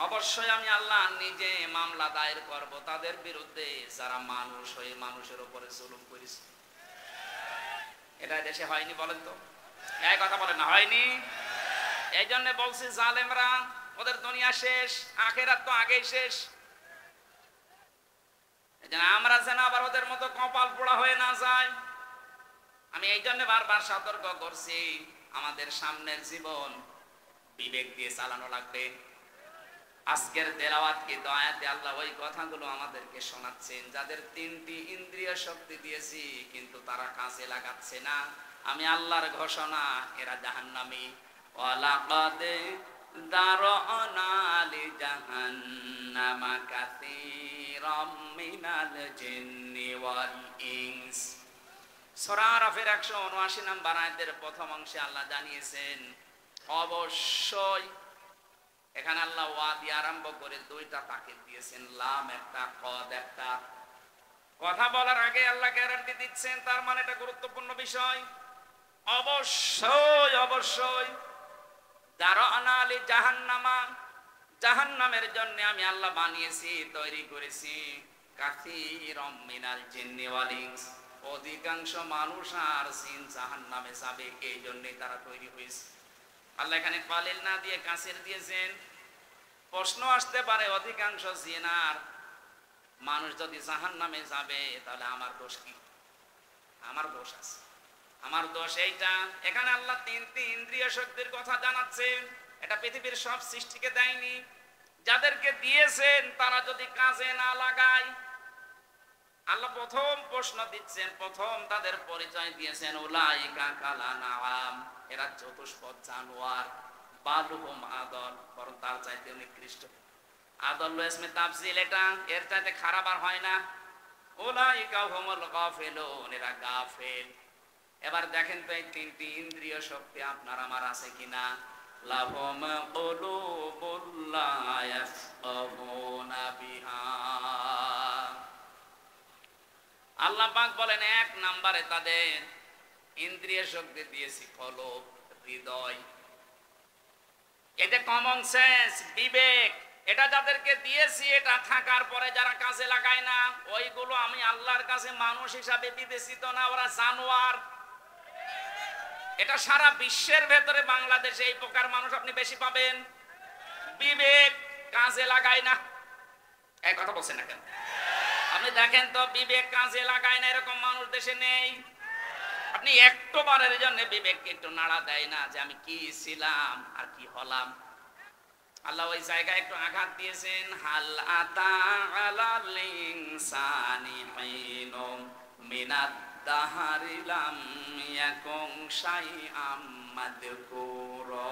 অবশ্যই আমি আল্লাহ নিজে মামলা দায়ের করব তাদের বিরুদ্ধে যারা মানুষ হয়ে মানুষের উপরে জুলুম করেছে। এটা দেশে হয়নি বলেন তো? এই কথা বলেন না, হয়নি? এই জন্য বলছি জালেমরা ওদের দুনিয়া শেষ, আখেরাত তো আগেই শেষ। আমরা যেন আবার ওদের মতো কপাল পোড়া হয়ে না যায়, আমি এই জন্য বারবার সতর্ক করছি। আমাদের সামনের জীবন বিবেক দিয়ে চালানো লাগবে। আজকের তেলাওয়াত কি আয়াতে আল্লাহ ওই কথাগুলো আমাদেরকে শোনাচ্ছেন। যাদের তিনটি ইন্দ্রিয় শক্তি দিয়েছি কিন্তু তারা কাজে লাগাচ্ছে না, আমি আল্লাহর ঘোষণা এরা জাহান্নামী। ওয়ালাকাদ দারআনা লিজাহান্নামা কাসীরাম মিনাল জিন্নি ওয়াল ইনস। সূরা আরাফের 179 নম্বর আয়াতের প্রথম অংশে আল্লাহ জানিয়েছেন অবশ্যই। এখানে আল্লাহ ওয়া দিয়ে আরম্ভ করে দুইটা তাকিদ দিয়েছেন, লাম একটা, কদ একটা। কথা বলার আগে আল্লাহ গ্যারান্টি দিচ্ছেন, তার মানে এটা গুরুত্বপূর্ণ বিষয়। অবশ্যই অবশ্যই দারআনা লি জাহান্নামা, জাহান্নামের জন্য আমি আল্লাহ বানিয়েছি, তৈরি করেছি কাসীরাম মিনাল জিন্নি ওয়াল ইনস, অধিকাংশ মানুষ আর জিন জাহান্নামে যাবে, এই জন্যই তারা তৈরি হয়েছে। আল্লাহ এখানে কালিল না দিয়ে কাসির দিয়েছেন। প্রশ্ন আসতে পারে অধিকাংশ জিন আর মানুষ যদি জাহান্নামে যাবে তাহলে আমার দোষ কি? আমার দোষ আছে, আমার দোষ এইটা। এখানে আল্লাহ তিনটি ইন্দ্রিয় শক্তির কথা জানাচ্ছেন। এটা পৃথিবীর সব সৃষ্টিকে দেয়নি, যাদেরকে দিয়েছেন তারা যদি কাজে না লাগায়। আল্লাহ প্রথম প্রশ্ন দিচ্ছেন, প্রথম তাদের পরিচয় দিয়েছেন উলাইকা কালানাম, এরা চতুষ্পদ জানোয়ার, বালুহুম আদল, বরং তার চাইতে নিকৃষ্ট। আদল ইসমে তাফজিল, এটা এর চাইতে খারাপ আর হয় না। উলাইকা হুমুল গাফিলুন, এরা গাফেল। এবার দেখেন তো এই তিনটি ইন্দ্রিয় শক্তি আপনার আমার আছে কিনা। লাহুম কুলুবুল লা ইয়াফকাহুনা বিহা। আল্লাহ পাক বলেন এক নম্বরে তাদের ইন্দ্রিয় শক্তি দিয়েছি কলব, হৃদয়। এটা কমন সেন্স, বিবেক, এটা যাদেরকে দিয়েছি, এটা থাকার পরে যারা কাজে লাগায় না, ওইগুলো আমি আল্লাহর কাছে মানুষ হিসাবে বিবেচিত না, ওরা জানোয়ার। এটা সারা বিশ্বের ভেতরে বাংলাদেশে এই প্রকার মানুষ আপনি বেশি পাবেন। বিবেক কাজে লাগায় না, এই কথা বলছেন না কেন? আপনি দেখেন তো, বিবেক কাজে লাগায় না এরকম মানুষ দেশে নেই। আপনি একটু বারের জন্য বিবেককে একটু নাড়া দেয় না যে আমি কি ছিলাম আর কি হলাম। আল্লাহ ওই জায়গায় একটু আঘাত দিয়েছেন, হাল আতা আলাল ইনসানি হিনুম মিনাদ দাহরি লাম ইয়াকুন শাইআম মাযকুরা।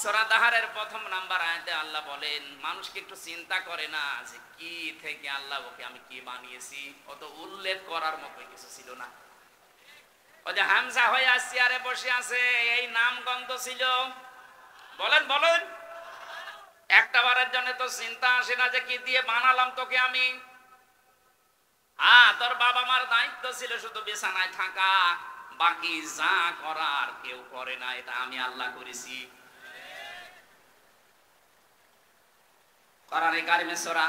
সূরা দাহরের প্রথম নাম্বার আয়াতে আল্লাহ বলেন মানুষকে একটু চিন্তা করে না যে কি থেকে আল্লাহ ওকে আমি কি বানিয়েছি। অত উল্লেখ করার মতো কিছু ছিল না। ও যে হামজা হয়ে চেয়ারে বসে আছে, এই নাম গন্ধ ছিল? বলেন বলেন, একটা বারের জন্য তো চিন্তা আসে না যে কি দিয়ে বানালাম তোকে আমি? তোর বাবা মার দায়িত্ব ছিল শুধু বিছানায় থাকা, বাকি যা করার কেউ করে না, এটা আমি আল্লাহ করেছি। কোরআনে কারিমে সূরা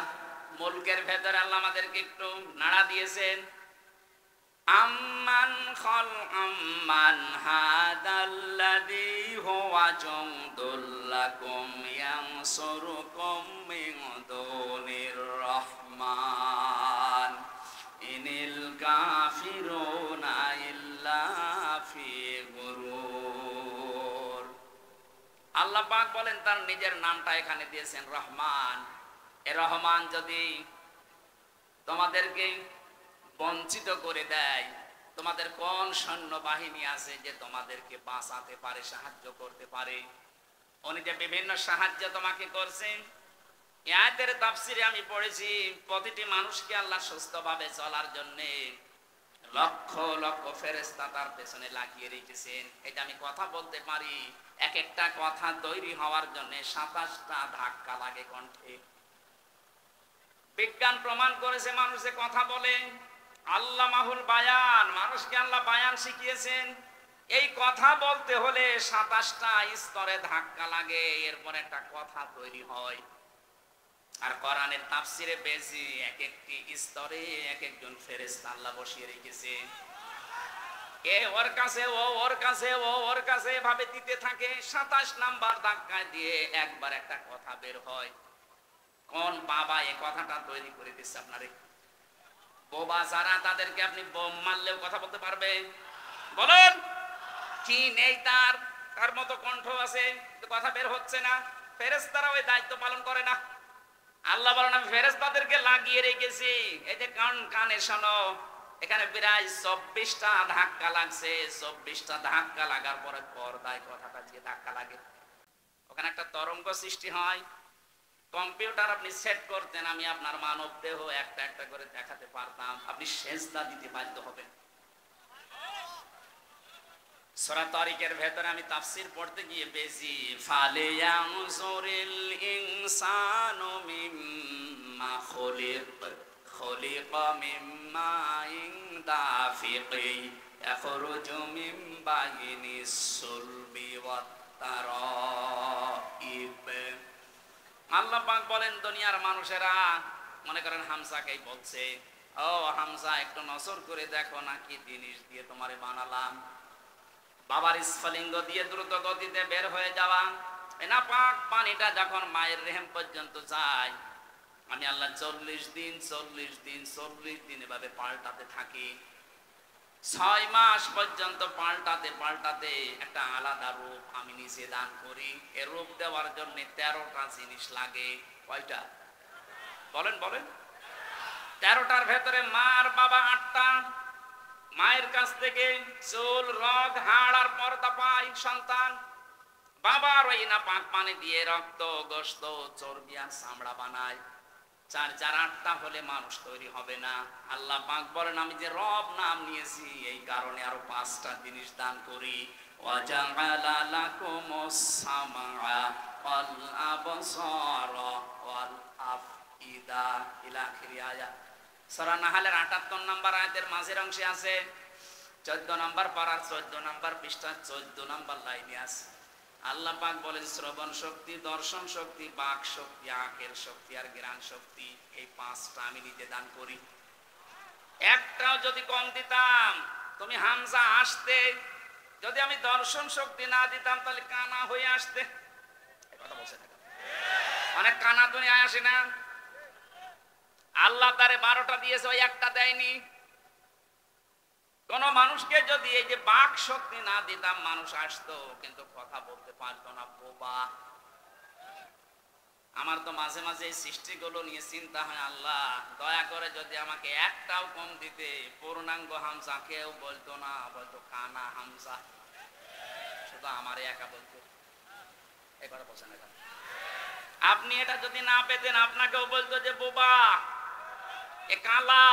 মুলকের ভেতরে আল্লাহ আমাদেরকে একটু নাড়া দিয়েছেন, আম্মান আম্মান হাদাল্লাযী হুয়া জুনদুল্লাকুম ইয়ানসুরুকুম মিন দুনির রহমান ইনিল কাফিরুনা ইল্লা ফি গুরুর। আল্লাহ পাক বলেন তার নিজের নামটা এখানে দিয়েছেন রহমান। এ রহমান যদি তোমাদেরকে বঞ্চিত করে দেয়, তোমাদের কোন সৈন্যবাহিনী আছে যে তোমাদেরকে বাঁচাতে পারে, সাহায্য করতে পারে? উনি যে বিভিন্ন সাহায্য তোমাকে করছেন। এই আয়াতের তাফসিরে আমি পড়েছি প্রতিটি মানুষকে আল্লাহ সুস্থভাবে চলার জন্য লক্ষ লক্ষ ফেরেশতা তার পেছনে লাগিয়ে রেখেছেন। এটা আমি কথা বলতে পারি, এক একটা কথা তৈরি হওয়ার জন্য 27টা ধাক্কা লাগে কণ্ঠে। বিজ্ঞান প্রমাণ করেছে মানুষে কথা বলে। আল্লামাহুল বায়ান, মানুষকে আল্লাহ বায়ান শিখিয়েছেন। এই কথা বলতে হলে 27টা স্তরে ধাক্কা লাগে, এরপর একটা কথা তৈরি হয়। আর কোরআনের তাফসিরে পেয়েছি এক একটি স্তরে এক একজন ফেরেশতা আল্লাহ বসিয়ে রেখেছে। এ ওর কাছে, ও ওর কাছে, ও ওর কাছে এভাবে দিতে থাকে। 27 নাম্বার ধাক্কায় দিয়ে একবার একটা কথা বের হয়। কোন বাবা এই কথাটা তৈরি করে দিচ্ছে আপনারে? বোবা যারা, তাদেরকে আপনি বোম মারলেও কথা বলতে পারবে? বলেন কি নেই তার? তার মতো কণ্ঠ আছে, কিন্তু কথা বের হচ্ছে না। ফেরেশতারা ওই দায়িত্ব পালন করে না। আল্লাহ বলেন আমি ফেরেশতাদেরকে লাগিয়ে রেখেছি। এই যে কানে শোনো, এখানে প্রায় 24টা ধাক্কা লাগছে। 24টা ধাক্কা লাগার পরে পর্দায় কথাটা যে ধাক্কা লাগে, ওখানে একটা তরঙ্গ সৃষ্টি হয়। কম্পিউটার আপনি সেট করতেন, আমি আপনার মানব দেহ একটা একটা করে দেখাতে পারতাম, আপনি সেজদা দিতে বাধ্য হবেন। সূরা তারিকের ভেতরে আমি তাফসীর পড়তে গিয়ে পেয়েছি, ফালিয়ানজুরিল ইনসানু মিম্মা খুলিকা মিম্মা দাফিকি ইয়াখরুজু মিন বাইনিস সুলবি ওয়াত তারাইব। আল্লাহ পাক বলেন দুনিয়ার মানুষেরা মনে করেন হামজাকেই বলছে, ও হামজা একটু নজর করে দেখো না কি জিনিস দিয়ে তোমারে বানালাম। বাবার স্ফলিঙ্গ দিয়ে দ্রুত গতিতে বের হয়ে যাওয়া না পাক পানিটা যখন মায়ের রেহেম পর্যন্ত যায়, আমি আল্লাহ 40 দিন এভাবে পাল্টাতে থাকি। 6 মাস পর্যন্ত পাল্টাতে পাল্টাতে একটা আলাদা রূপ আমি নিজে দান করি। এর রূপ দেওয়ার জন্য 13টা জিনিস লাগে। কয়টা? বলেন বলেন। 13টার ভেতরে মার বাবা 8টা। মায়ের কাছ থেকে চুল, রগ, হাড় আর পর্দা পায় সন্তান। বাবার ওই না পাক পানি দিয়ে রক্ত, গোশত, চর্বি আর চামড়া বানায়। 4 4 8টা হলে মানুষ তৈরি হবে না। আল্লাহ পাক বলেন আমি যে রব নাম নিয়েছি এই কারণে আরো 5টা জিনিস দান করি। ওয়াজআলা লাকুমুস সামআ ওয়াল আবসারা ওয়াল আফইদা ইলা আখির আয়াত। সূরা নাহলের 78 নম্বর আয়াতের মাঝের অংশে আছে। 14 নম্বর পারার 14 নম্বর পৃষ্ঠা 14 নম্বর লাইনে আছে। আল্লাহ পাক বলেন শ্রবণ শক্তি, দর্শন শক্তি, বাক শক্তি, আখের শক্তি আর জ্ঞান শক্তি, এই 5টা আমি নিজে দান করি। একটাও যদি কম দিতাম, তুমি হামজা আসতে, যদি আমি দর্শন শক্তি না দিতাম তাহলে কানা হয়ে আসতে। এই কথা বলছে না? অনেক কানা দুনিয়ায় আসে না? আল্লাহ তারে 12টা দিয়েছে, ওই একটা দেয়নি। কোন মানুষকে যদি এই যে বাক শক্তি না দিতাম, মানুষ আসতো কিন্তু কথা বলতে পারতো না, বোবা। আমার তো মাঝে মাঝে এই সৃষ্টিগুলো নিয়ে চিন্তা হয়, আল্লাহ দয়া করে যদি আমাকে একটাও কম দিতে, পূর্ণাঙ্গ হামজা কেউ বলতো না, বলতো কানা হামজা, শুধু আমারে একা বলতো। এই কথা বলছেন না? আপনি এটা যদি না পেতেন, আপনাকেও বলতো যে বোবা, এ কালা।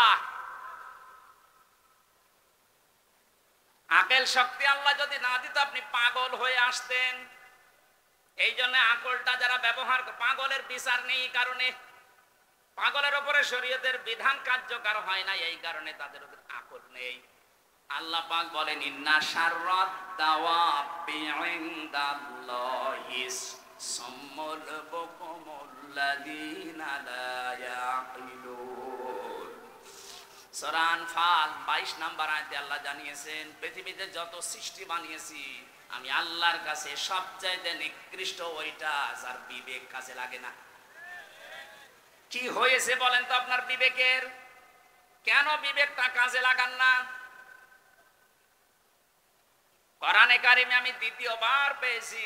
আকল শক্তি আল্লাহ যদি না দিত, আপনি পাগল হয়ে আসতেন। এই জন্য আকলটা যারা ব্যবহার, পাগলের বিচার নেই, এই কারণে পাগলের উপরে শরীয়তের বিধান কার্যকর হয় না, এই কারণে তাদের উপর আকল নেই। আল্লাহ পাক বলেন ইন্না শাররাদ দাওয়াবি ইনদাল্লাহিস সাম্মুল বুকুমুল্লাযীনা লা ইয়াকিলুন। সূরা আনফাল 22 নম্বর আয়াতে আল্লাহ জানিয়েছেন, পৃথিবীতে যত সৃষ্টি বানিয়েছি আমি আল্লাহর কাছে সবচাইতে নিকৃষ্ট ওইটা যার বিবেক কাজে লাগে না। কি হয়েছে বলেন তো আপনার বিবেকের? কেন বিবেকটা কাজে লাগান না? কোরআনে কারিমে আমি দ্বিতীয়বার পেয়েছি,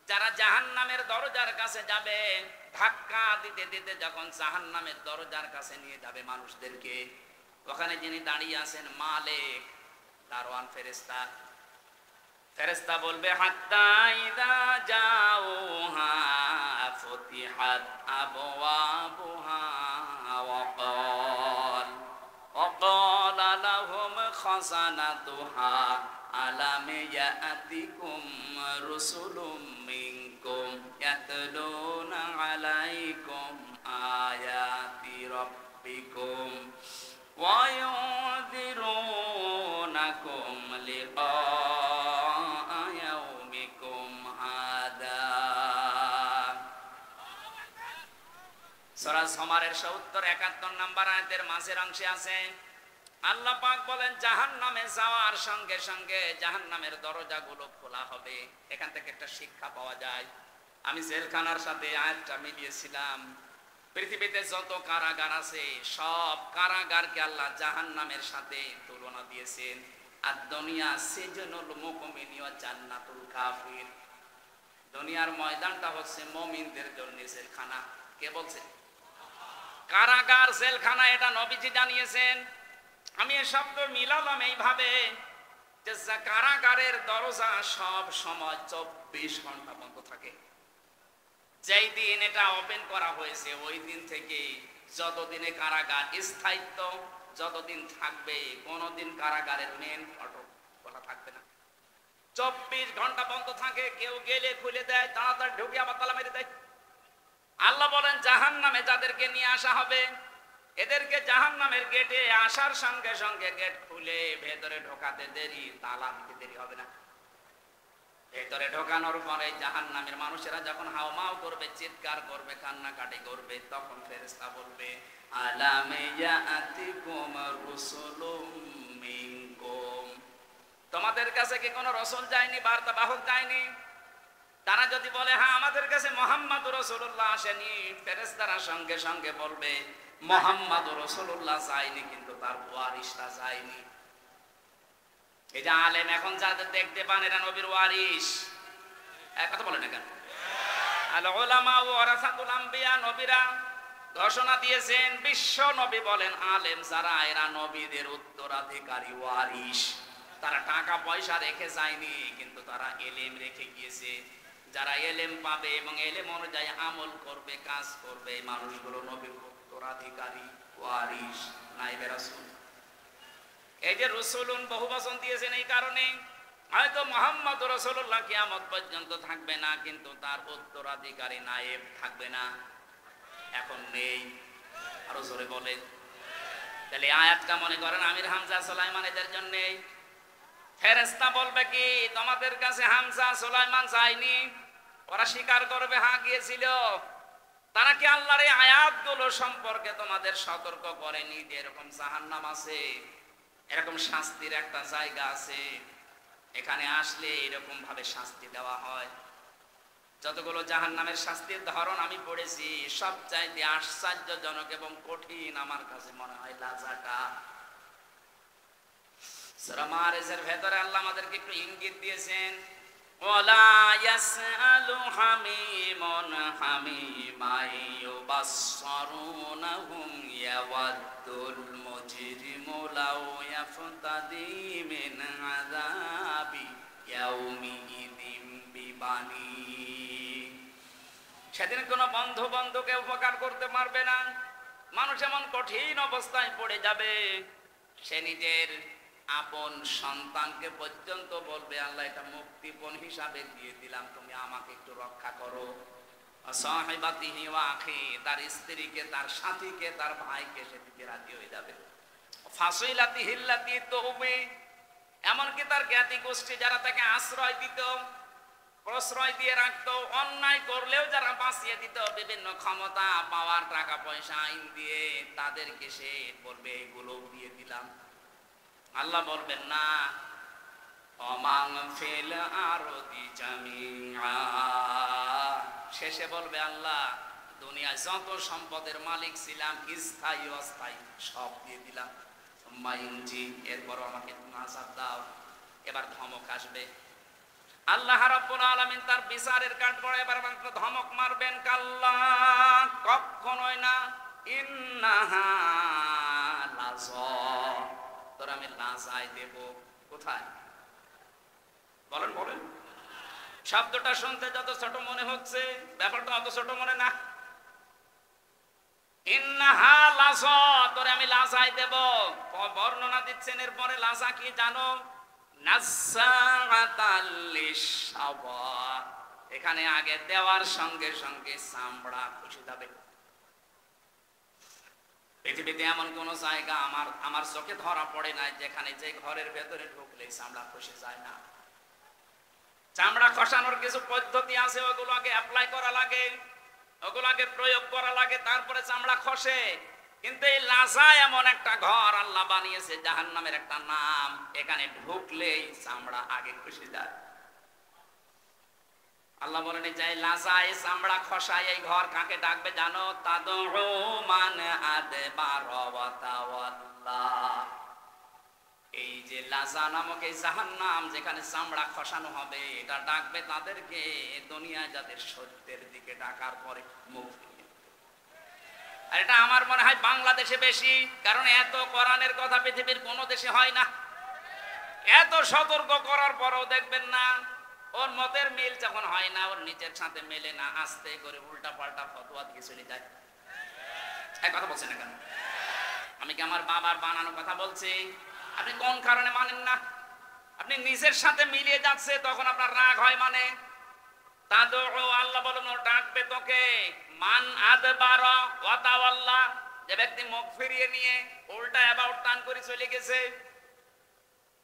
যারা জাহান্নামের দরজার কাছে যাবে, ধাক্কা দিতে দিতে যখন জাহান্নামের দরজার কাছে নিয়ে যাবে মানুষদেরকে, ওখানে যিনি দাঁড়িয়ে আছেন মালিক, দারওয়ান ফেরেশতা, ফেরেশতা বলবে হাত্তা ইযা জাউহা ফুতিহাত আবওয়াবুহা ওয়া ক্বালা লাহুম খাযানাতুহা আলাম ইয়াতিকুম রুসুলুম মিনকুম ইয়াতলুনা আলাইকুম আয়াতি রাব্বিকুম ওয়া ইউযিরুনাকুম লিকা সূরা জুমারের ৭০-৭১ নম্বর আয়াতের মাঝের অংশে আছে আল্লাহ পাক বলেন জাহান্নামে যাওয়ার সঙ্গে সঙ্গে জাহান্নামের দরজাগুলো খোলা হবে। এখান থেকে একটা শিক্ষা পাওয়া যায়। আমি জেলখানার সাথে আয়াতটা মিলিয়েছিলাম। পৃথিবীতে যত কারাগার আছে সব কারাগারকে আল্লাহ জাহান্নামের সাথে তুলনা দিয়েছেন। আর দুনিয়া সিজনুল মুমিনি ওয়া জান্নাতুল কাফির। দুনিয়ার ময়দানটা হচ্ছে মুমিনদের জন্য জেলখানা। কে বলছে? কারাগার জেলখানা, এটা নবীজি জানিয়েছেন। আমি এই শব্দ মিলালাম এইভাবে যে কারাগারের দরজা সব সময় 24 ঘন্টা বন্ধ থাকে। যেই দিন এটা ওপেন করা হয়েছে ওই দিন থেকে যতদিনে কারাগার স্থায়িত্ব যতদিন থাকবে কোনদিন কারাগারের মেন ফটক খোলা থাকবে না। 24 ঘন্টা বন্ধ থাকে। কেউ গেলে খুলে দেয়, তাড়াতাড়ি ঢুকে আবার তালা মেরে দেয়। আল্লাহ বলেন জাহান্নামে যাদেরকে নিয়ে আসা হবে এদেরকে জাহান্নামের গেটে আসার সঙ্গে সঙ্গে গেট খুলে ভেতরে ঢোকাতে দেরি, তালা দিতে দেরি হবে না। ভেতরে ঢোকানোর পরে জাহান্নামের মানুষেরা যখন হাওমাও করবে, চিৎকার করবে, কান্নাকাটি করবে, তখন ফেরেশতা বলবে আলাম ইয়াতিকুম রুসুলুম মিনকুম, তোমাদের কাছে কি কোনো রাসূল যায়নি, বার্তা বাহক যায়নি? তারা যদি বলে হ্যাঁ আমাদের কাছে মুহাম্মদুর রাসূলুল্লাহ আসেনি, ফেরেশতারা সঙ্গে সঙ্গে বলবে মুহাম্মদুর রাসূলুল্লাহ যায়নি কিন্তু তার ওয়ারিসরা যায়নি। এই যে আলেম এখন যাদের দেখতে পান এরা নবীর ওয়ারিস। কথা বলে না কেন? আল উলামা ওয়ারাসাতুল আম্বিয়া, নবীরা ঘোষণা দিয়েছেন, বিশ্ব নবী বলেন আলেম যারা এরা নবীদের উত্তরাধিকারী ওয়ারিস। তারা টাকা পয়সা রেখে যায়নি কিন্তু তারা এলেম রেখে গিয়েছে। যারা এলেম পাবে এবং এলেম অনুযায়ী আমল করবে, কাজ করবে, এই মানুষগুলো নবীর উত্তরাধিকারী ওয়ারিস, নাইবে রাসূল। এই যে রসুলুন বহু বচন দিয়েছেন এই কারণে হয়তো মুহাম্মদ রাসূলুল্লাহ কিয়ামত পর্যন্ত থাকবে না কিন্তু তার উত্তরাধিকারী নায়েব থাকবে না, এখন নেই। আরো জোরে বলে। তাহলে আয়াতটা মনে করেন আমির হামজা সুলাইমান এদের জন্য। ফেরেশতা বলবে কি তোমাদের কাছে হামজা সুলাইমান যায়নি? ওরা স্বীকার করবে হ্যাঁ গিয়েছিল। তারা কি আল্লাহর এই আয়াতগুলো সম্পর্কে তোমাদের সতর্ক করেনি যে এরকম জাহান্নাম আছে, এরকম শাস্তির একটা জায়গা আছে, এখানে আসলে এরকম ভাবে শাস্তি দেওয়া হয়? যতগুলো জাহান্নামের শাস্তির ধরন আমি পড়েছি সবচাইতে আশ্চর্যজনক এবং কঠিন আমার কাছে মনে হয় লাজাটা। সূরা মারিজের ভেতরে আল্লাহ আমাদেরকে একটু ইঙ্গিত দিয়েছেন, ওয়ালা ইয়াসআলু হামিমুন হামিমা ইউবাসসিরুনহুম ইয়াওয়াদ্দুল মুজরিমু লাউ ইয়াফতাদি মিন আযাবি ইয়াউমিযিন বিবানি। সেদিন কোনো বন্ধু বন্ধুকে উপকার করতে পারবে না। মানুষ এমন কঠিন অবস্থায় পড়ে যাবে সে নিজের আপন সন্তানকে পর্যন্ত বলবে আল্লাহ এটা মুক্তিপণ হিসাবে দিয়ে দিলাম, তুমি আমাকে একটু রক্ষা করো। সাহিবাতিহি ওয়া আখি, তার স্ত্রীকে, তার সাথীকে, তার ভাইকে সে দিতে রাজি হয়ে যাবে। ফাসিলাতিহি আল্লাতী তুবি, এমনকি তার জ্ঞাতি গোষ্ঠী যারা তাকে আশ্রয় দিত, প্রশ্রয় দিয়ে রাখতো, অন্যায় করলেও যারা বাঁচিয়ে দিত, বিভিন্ন ক্ষমতা পাওয়ার টাকা পয়সা আইন দিয়ে, তাদেরকে সে বলবে এগুলো দিয়ে দিলাম। আল্লাহ বলবেন না, অমাং ফিল আরদি জামিআ, শেষে বলবে আল্লাহ দুনিয়ায় যত সম্পদের মালিক ছিলাম স্থায়ী অস্থায়ী সব দিয়ে দিলাম। মাইনজি, এরপর আমাকে আযাব দাও। এবার ধমক আসবে। আল্লাহ রাব্বুল আলামিন তার বিচারের কাঠগড়ায় এবার মাত্র ধমক মারবেন, কাল্লা, কখনোই না, ইন্নাহা লাযা, তোর আমি লাজায় দেব। কোথায়? বলেন বলেন। শব্দটা শুনতে যত ছোট মনে হচ্ছে ব্যাপারটা অত ছোট মনে না। ইন্নাহা লাযা, তোরে আমি লাজায় দেব। বর্ণনা দিচ্ছেন এরপরে লাজা কি জানো? নাযাআতাল লিশাওয়া, এখানে আগে দেওয়ার সঙ্গে সঙ্গে চামড়া খসে যাবে। পৃথিবীতে এমন কোন জায়গা আমার চোখে ধরা পড়ে নাই যেখানে যে ঘরের ভেতরে ঢুকলে চামড়া খসে যায় না। চামড়া খসানোর কিছু পদ্ধতি আছে, ওগুলো আগে অ্যাপ্লাই করা লাগে। ওগুলাকে প্রয়োগ করা লাগে, তারপরে চামড়া খসে। কিন্তু এই লাজা এমন একটা ঘর আল্লাহ বানিয়েছে, জাহান্নামের একটা নাম, এখানে ঢুকলেই চামড়া আগে খসে যায়। আল্লাহ বলেন যে লাজায় চামড়া খসায় এই ঘর কাকে ডাকবে জানো? তাদউ মান আদবার ওয়া তাওয়াল্লা। এই যে লাজা নামক এই জাহান্নাম, যেখানে চামড়া খসানো হবে, এটা ডাকবে তাদেরকে দুনিয়ায় যাদের সত্যের দিকে ডাকার পরে মুখ ফিরিয়ে। আর এটা আমার মনে হয় বাংলাদেশে বেশি, কারণ এত কোরআনের কথা পৃথিবীর কোনো দেশে হয় না। এত সতর্ক করার পরও দেখবেন না, ওর মতের মিল যখন হয় না, ওর নিজের সাথে মেলে না, আস্তে করে উল্টা পাল্টা ফতোয়া দিয়ে চলে যায়। এক কথা বলছেন না কেন? আমি কি আমার বাবার বানানো কথা বলছি? আপনি কোন কারণে মানেন না? আপনি নিজের সাথে মিলিয়ে যাচ্ছে, তখন আপনার রাগ হয়। মানে তাদউ, আল্লাহ বলেন ও ডাকবে তোকে, মান আদবারা ওয়া তাওয়াল্লা, যে ব্যক্তি মুখ ফিরিয়ে নিয়ে উল্টা অ্যাবাউট টার্ন করে চলে গেছে।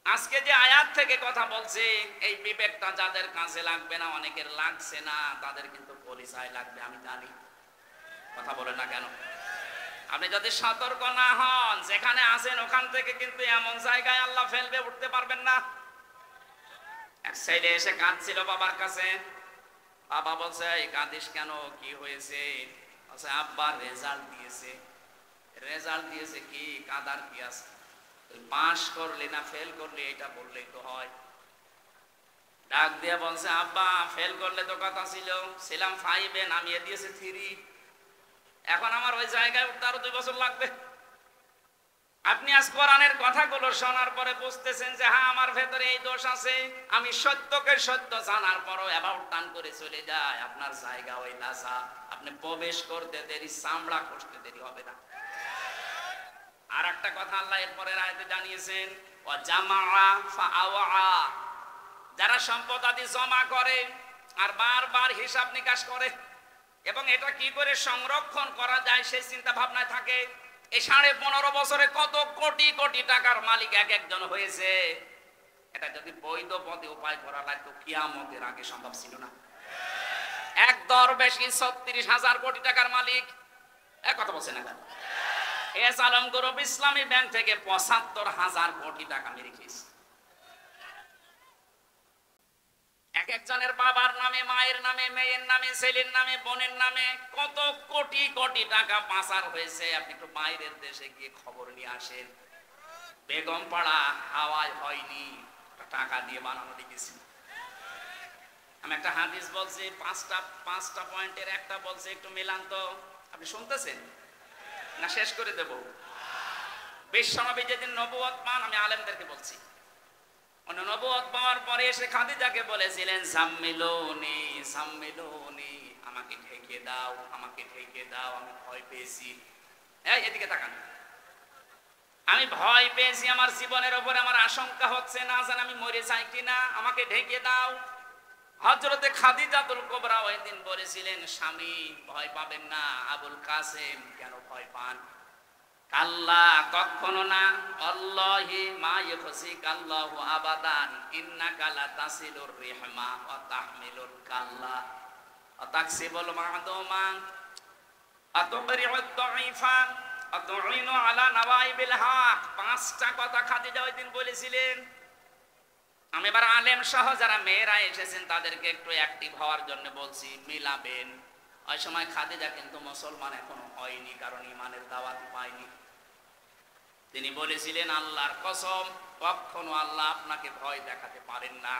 আজকে যে আয়াত থেকে কথা বলছে, এই বিবেকটা যাদের কাছে লাগবে না, অনেকের লাগছে না, তাদের কিন্তু পরিচয় লাগবে, আমি জানি। কথা বলেন না কেন? আপনি যদি সতর্ক না হন, যেখানে আছেন ওখান থেকে কিন্তু এমন জায়গায় আল্লাহ ফেলবে, উঠতে পারবেন না। এক ছেলে এসে কাঁদছিল বাবার কাছে। বাবা বলছে এই কাঁদিস কেন, কি হয়েছে? বলছে আব্বা রেজাল্ট দিয়েছে। রেজাল্ট দিয়েছে, কি কাঁদার কি আছে? পাস করলে না ফেল করলে এটা বললেই তো হয়। ডাক দিয়ে বলছে আব্বা ফেল করলে তো কথা ছিল, ছিলাম 5-এ, নামিয়ে দিয়েছে 3। এখন আমার ওই জায়গায় উঠতে আরো 2 বছর লাগবে। আপনি আজ কোরআনের কথাগুলো শোনার পরে বুঝতেছেন যে হ্যাঁ, আমার ভেতরে এই দোষ আছে। আমি সত্যকে সত্য জানার পরও অ্যাবাউট টান করে চলে যায়, আপনার জায়গা ওই লাজা। আপনি প্রবেশ করতে দেরি, চামড়া খসতে দেরি হবে না। আর একটা কথা আল্লাহ এরপরের আয়াতে জানিয়েছেন, ওয়া জামাআ ফাআওয়া, যারা সম্পদ আদি জমা করে আর বারবার হিসাব নিকাশ করে এবং এটা কি করে সংরক্ষণ করা যায় সেই চিন্তা ভাবনায় থাকে। এই 15.5 বছরে কত কোটি কোটি টাকার মালিক এক একজন হয়েছে। এটা যদি বৈধ পথে উপায় করা লাগতো, কিয়ামতের আগে সম্ভব ছিল না। এক দরবেশী 36,000 কোটি টাকার মালিক। এক কথা বলছে না কেন? এস আলম গ্রুপ ইসলামী ব্যাংক থেকে 75,000 কোটি টাকা মেরে খেয়েছে। এক একজনের বাবার নামে, মায়ের নামে, মেয়ের নামে, ছেলের নামে, বোনের নামে কত কোটি কোটি টাকা পাচার হয়েছে। আপনি একটু বাইরের দেশে গিয়ে খবর নিয়ে আসেন। বেগম পাড়া হাওয়ায় হয়নি, টাকা দিয়ে বানানো দেখেছি। আমি একটা হাদিস বলছি, পাঁচটা পয়েন্টের একটা বলছে, একটু মিলান তো। আপনি শুনতেছেন না? শেষ করে দেব। বিশ্বনবী যেদিন নবুয়ত পান, আমি আলেমদেরকে বলছি, নবুয়ত পাওয়ার পরে এসে খাদিজাকে বলেছিলেন সাম্মিলুনি সাম্মিলুনি, আমাকে ঢেকে দাও, আমাকে ঢেকে দাও, আমি ভয় পেয়েছি। এই এদিকে তাকান। আমি ভয় পেয়েছি, আমার জীবনের উপর আমার আশঙ্কা হচ্ছে, না জানি আমি মরে যাই কিনা, আমাকে ঢেকে দাও। হযরতে খাদিজাতুল কুবরা ওই দিন বলেছিলেন, স্বামী ভয় পাবেন না। আবুল কাসেম কেন ভয় পান? কাল্লা, কখনো না। আল্লাহি মা ইখসিকাল্লাহু আবাদান, ইন্নাকা লাতাসিলুর রিহমা ওয়া তাহমিলুল কাল্লা ওয়া তাকসিবুল মা'দুমা আতুবরিউদ দাঈফা আতুইনু আলা নাওয়াইবিল হক। 5টা কথা খাদিজা ওই দিন বলেছিলেন। আমি এবার আলেম সহ যারা মেয়েরা এসেছেন তাদেরকে একটু অ্যাক্টিভ হওয়ার জন্য বলছি, মিলাবেন। ওই সময় খাদিজা কিন্তু মুসলমান এখনো হয়নি, কারণ ইমানের দাওয়াত পায়নি। তিনি বলেছিলেন আল্লাহর কসম, কখনো আল্লাহ আপনাকে ভয় দেখাতে পারেন না।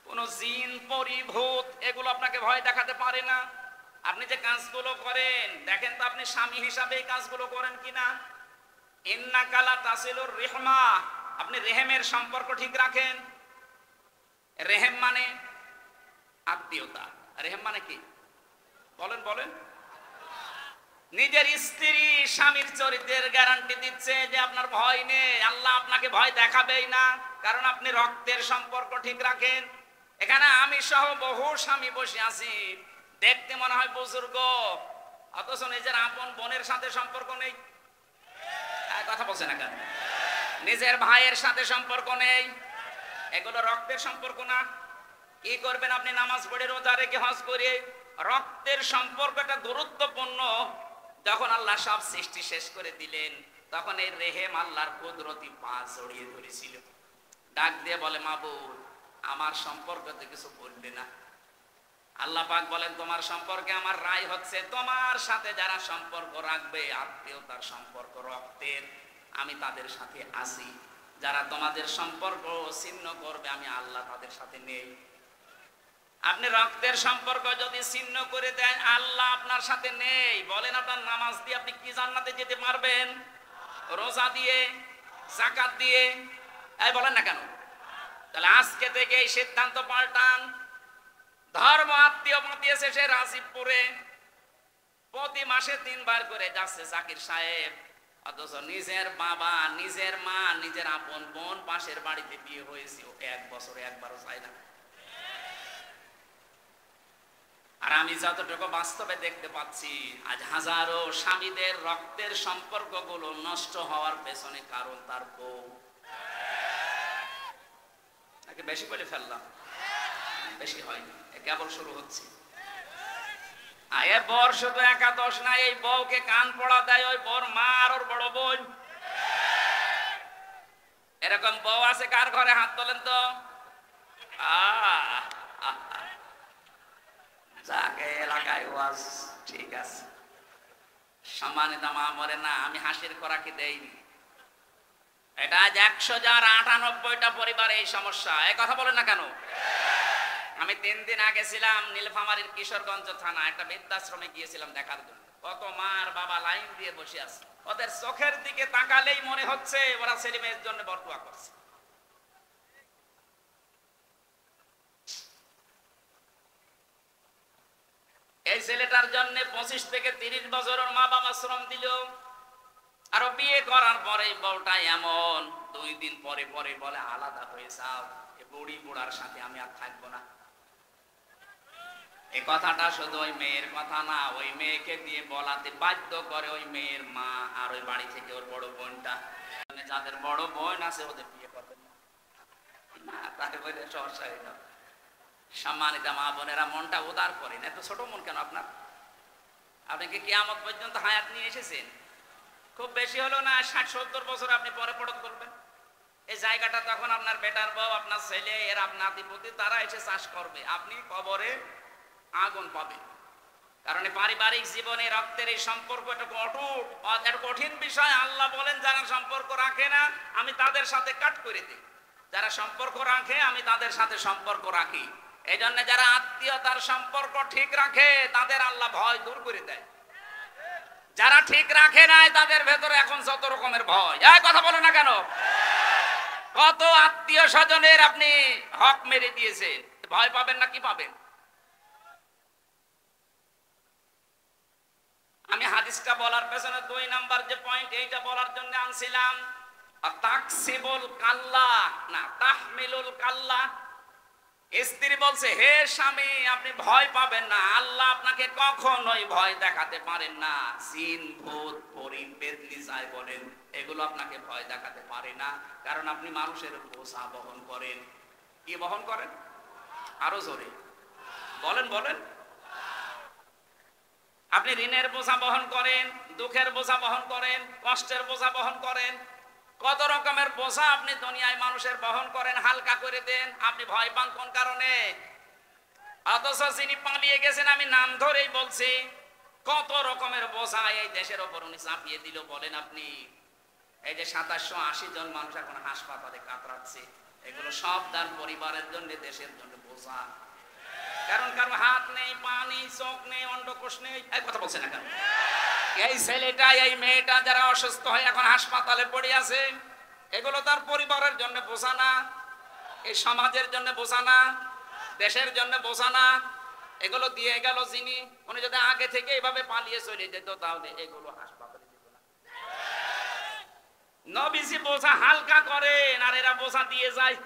কোন জিন পরিভূত এগুলো আপনাকে ভয় দেখাতে পারে না। আপনি যে কাজগুলো করেন, দেখেন তো আপনি স্বামী হিসাবে এই কাজগুলো করেন কিনা। ইন্নাকা লাতাসিলুর রিহমা, আপনি রেহেমের সম্পর্ক ঠিক রাখেন। রেহেম মানে আত্মীয়তা। রেহেম মানে কি? বলেন বলেন। নিজের স্ত্রী স্বামীর চরিত্রের গ্যারান্টি দিচ্ছে যে আপনার ভয় নেই, আল্লাহ আপনাকে ভয় দেখাবেই না, কারণ আপনি রক্তের সম্পর্ক ঠিক রাখেন। এখানে আমি সহ বহু স্বামী বসে আছি, দেখতে মনে হয় বুজুর্গ, অথচ নিজের আপন বোনের সাথে সম্পর্ক নেই। কথা বলছে না কেন? নিজের ভাইয়ের সাথে সম্পর্ক নেই। এগুলো রক্তের সম্পর্ক না। কি করবেন আপনি? নামাজ পড়ে, রোজা রেখে, হজ করে, রক্তের সম্পর্কটা গুরুত্বপূর্ণ। যখন আল্লাহ সব সৃষ্টি শেষ করে দিলেন, তখন এই রেহেম আল্লাহর কুদরতি পা জড়িয়ে ধরেছিল। ডাক দিয়ে বলে, মাবুদ, আমার সম্পর্কতে কিছু বলবে না। আল্লাহ পাক বলেন, তোমার সম্পর্কে আমার রায় হচ্ছে, তোমার সাথে যারা সম্পর্ক রাখবে, আত্মীয়তার সম্পর্ক রক্তের, আমি তাদের সাথে আছি। যারা তোমাদের সম্পর্ক ছিন্ন করবে, আমি আল্লাহ তাদের সাথে নেই। আপনি রক্তের সম্পর্ক যদি ছিন্ন করে দেন, আল্লাহ আপনার সাথে নেই। বলেন, আপনার নামাজ দিয়ে আপনি কি জান্নাতে যেতে পারবেন? রোজা দিয়ে, যাকাত দিয়ে? এই বলেন না কেন? তাহলে আজকে থেকে এই সিদ্ধান্ত পাল্টান। ধর্ম আত্মীয় পাঠিয়েছে সে রাজীবপুরে, প্রতি মাসে 3 বার করে যাচ্ছে জাকির সাহেব, অথচ নিজের বাবা, নিজের মা, নিজের আপন বোন পাশের বাড়িতে বিয়ে হয়েছে, 1 বছরে একবারও যায় না। আর আমি যতটুকু বাস্তবে দেখতে পাচ্ছি, আজ হাজারো স্বামীদের রক্তের সম্পর্কগুলো নষ্ট হওয়ার পেছনে কারণ তার বউ। নাকি বেশি বলে ফেললাম? বেশি হয়নি, কেবল শুরু হচ্ছে। বর শুধু একাদশ না, এই বউকে কান পড়া দেয় ওই বর মা আর ওর বড় বোন। এরকম বউ আছে কার ঘরে? হাত তোলেন তো। যাকে এলাকায় ওয়াজ ঠিক আছে, সম্মানিত মা মরে না, আমি হাসির খোরাকি দেইনি। এটা আজ 100,098টা পরিবারে এই সমস্যা। এই কথা বলেন না কেন? আমি 3 দিন আগে ছিলাম নীলফামারীর কিশোরগঞ্জ থানা, একটা বৃদ্ধাশ্রমে গিয়েছিলাম দেখার জন্য। কত মা আর বাবা লাইন দিয়ে বসে আছে, ওদের চোখের দিকে তাকালেই মনে হচ্ছে ওরা ছেলে মেয়ের জন্য বরদোয়া করছে। এই ছেলেটার জন্য 25 থেকে 30 বছর ওর মা বাবা শ্রম দিল, আর বিয়ে করার পরে বউটা এমন 2 দিন পরে পরে বলে আলাদা হয়ে যাও, এই বুড়ি বুড়ার সাথে আমি আর থাকবো না। এই কথাটা শুধু ওই মেয়ের কথা না, ওই মেয়েকে দিয়ে বলাতে বাধ্য করে ওই মেয়ের মা আর ওই বাড়ি থেকে ওর বড় বোনটা। যাদের বড় বোন আছে ওদের বিয়ে করবেন না, তাই বলে সমস্যা হইল। সম্মানিত মা বোনেরা, মনটা উদার করেন। এত ছোট মন কেন আপনার? আপনি কি কিয়ামত পর্যন্ত হায়াত নিয়ে এসেছেন? খুব বেশি হলো না 60-70 বছর আপনি পরে পড়ত করবেন। এই জায়গাটা তখন আপনার বেটার বউ, আপনার ছেলে, এর আপনার নাতিপুতি, তারা এসে চাষ করবে, আপনি কবরে আগুন পাবেন। কারণ পারিবারিক জীবনে রক্তের এই সম্পর্ক একটা অটুট, একটা কঠিন বিষয়। আল্লাহ বলেন, যারা সম্পর্ক রাখে না আমি তাদের সাথে কাট করে দিই, যারা সম্পর্ক রাখে আমি তাদের সাথে সম্পর্ক রাখি। এই জন্য যারা আত্মীয়তার সম্পর্ক ঠিক রাখে তাদের আল্লাহ ভয় দূর করে দেয়। যারা ঠিক রাখে নাই তাদের ভেতরে এখন যত রকমের ভয়। এই কথা বলে না কেন? কত আত্মীয় স্বজনের আপনি হক মেরে দিয়েছেন, ভয় পাবেন না কি পাবেন? আমি হাদিসটা বলার পেছনে 2 নাম্বার যে পয়েন্ট, এইটা বলার জন্য আনছিলাম। তাকসিবুল কাল্লা না তাহমিলুল কাল্লা। স্ত্রী বলছে, হে স্বামী, আপনি ভয় পাবেন না, আল্লাহ আপনাকে কখনোই ভয় দেখাতে পারেন না। জিন, ভূত, পরী, পেতনি যাই বলেন, এগুলো আপনাকে ভয় দেখাতে পারে না, কারণ আপনি মানুষের বোঝা বহন করেন। কি বহন করেন? আরো জোরে বলেন, বলেন। আপনি ঋণের বোঝা বহন করেন, দুঃখের বোঝা বহন করেন, কষ্টের বোঝা বহন করেন, কত রকমের বোঝা আপনি দুনিয়ায় মানুষের বহন করেন, হালকা করে দেন। আপনি ভয় পান কোন কারণে? অথচ যিনি পালিয়ে গেছেন, আমি নাম ধরেই বলছি, কত রকমের বোঝা এই দেশের ওপর উনি চাপিয়ে দিল। বলেন আপনি, এই যে 2780 জন মানুষ এখন হাসপাতালে কাতরাচ্ছে, এগুলো সব তার পরিবারের জন্য, দেশের জন্য বোঝা। কারণ কারো হাত নেই, পা নেই, চোখ নেই, অন্ডকোষ নেই। এই কথা বলছে না কেন? এই ছেলেটা, এই মেয়েটা যারা অসুস্থ হয়ে এখন হাসপাতালে পড়ে আছে, এগুলো তার পরিবারের জন্য বোঝা না, এই সমাজের জন্য বোঝা না, দেশের জন্য বোঝা না। এগুলো দিয়ে গেল যিনি, উনি যদি আগে থেকে এভাবে পালিয়ে চলে যেত তাহলে এগুলো হাসপাতালে যেত না। নবীজি বোঝা হালকা করেন আর এরা বোঝা দিয়ে যায়।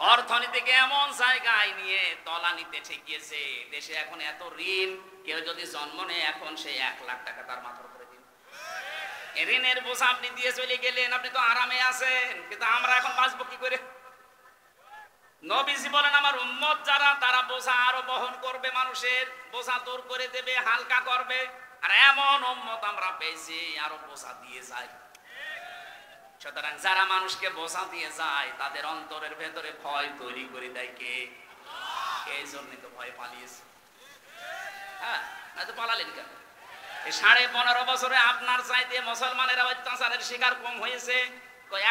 অর্থনীতিকে এমন জায়গায় নিয়ে তলানিতে ঠেকিয়েছে, দেশে এখন এত ঋণ, কেউ যদি জন্ম নেয় এখন সে 1 লাখ টাকা তার মাথার উপরে দিন। ঋণের বোঝা আপনি দিয়ে চলে গেলেন, আপনি তো আরামে আছেন, কিন্তু আমরা এখন বাঁচবো কি করে? নবীজি বলেন আমার উম্মত যারা তারা বোঝা আরো বহন করবে, মানুষের বোঝা দূর করে দেবে, হালকা করবে। আর এমন উম্মত আমরা পেয়েছি আরো বোঝা দিয়ে যায়। সুতরাং যারা মানুষকে বোঝা দিয়ে যায় তাদের অন্তরের ভেতরে ভয় তৈরি করে দেয় কে? এই জন্যই তো ভয় পালিয়েছে। হ্যাঁ, না তো পালালেন কেন? এই 15.5 বছরে আপনার চাইতে মুসলমানেরা অত্যাচারের শিকার কম হয়েছে,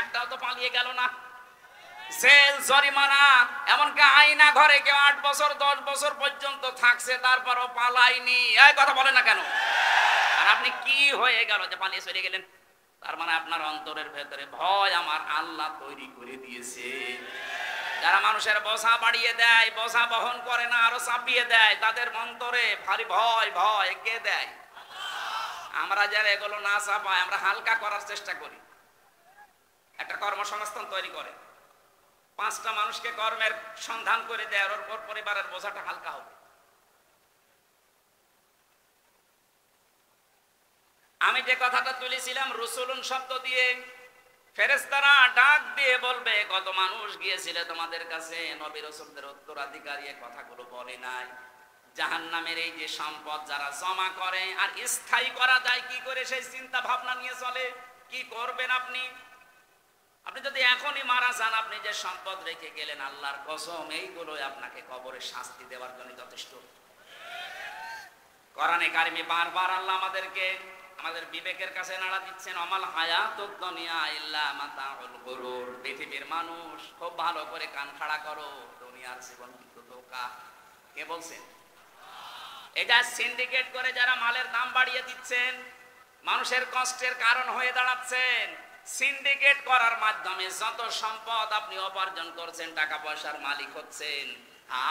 একটাও তো পালিয়ে গেল না। জেল, জরিমানা, এমনকি আয়না ঘরে কেউ 8 বছর 10 বছর পর্যন্ত থাকছে, তারপরও পালায়নি। এই কথা বলে না কেন? আর আপনি কি হয়ে গেল যে পালিয়ে চলে গেলেন? তার মানে আপনার অন্তরের ভেতরে ভয় আমার আল্লাহ তৈরি করে দিয়েছে। যারা মানুষের বোঝা বাড়িয়ে দেয়, বোঝা বহন করে না, আরো চাপিয়ে দেয়, তাদের অন্তরে ভারী ভয়। ভয় কে দেয়? আমরা যারা এগুলো না চাপাই, আমরা হালকা করার চেষ্টা করি। একটা কর্মসংস্থান তৈরি করে 5টা মানুষকে কর্মের সন্ধান করে দেয়, ওর উপর পরিবারের বোঝাটা হালকা হবে। আমি যে কথাটা তুলেছিলাম রসুলুন শব্দ দিয়ে, ফেরেশতারা ডাক দিয়ে বলবে কত মানুষ গিয়েছিল তোমাদের কাছে, নবী রাসূলদের উত্তরাধিকারী, এই কথাগুলো বলে নাই। জাহান্নামের এই যে সম্পদ যারা জমা করে আর স্থায়ী করা যায় কি করে, সেই চিন্তা ভাবনা নিয়ে চলে। কি করবেন আপনি? আপনি যদি এখনই মারা যান, আপনি যে সম্পদ রেখে গেলেন, আল্লাহর কসম এইগুলো আপনাকে কবরে শাস্তি দেওয়ার জন্য যথেষ্ট। কোরআনে কারিমে বারবার আল্লাহ আমাদেরকে আমাদের বিবেকের কাছে নাড়া দিচ্ছেন, আমাল হায়াতুদ দুনিয়া ইল্লা মাতাউল গুরুর। পৃথিবীর মানুষ খুব ভালো করে কান খাড়া করো, দুনিয়ার জীবন কিন্তু ধোঁকা। কে বলছেন? এটা সিন্ডিকেট করে যারা মালের দাম বাড়িয়ে দিচ্ছেন, মানুষের কষ্টের কারণ হয়ে দাঁড়াচ্ছেন। সিন্ডিকেট করার মাধ্যমে যত সম্পদ আপনি উপার্জন করছেন, টাকা পয়সার মালিক হচ্ছেন,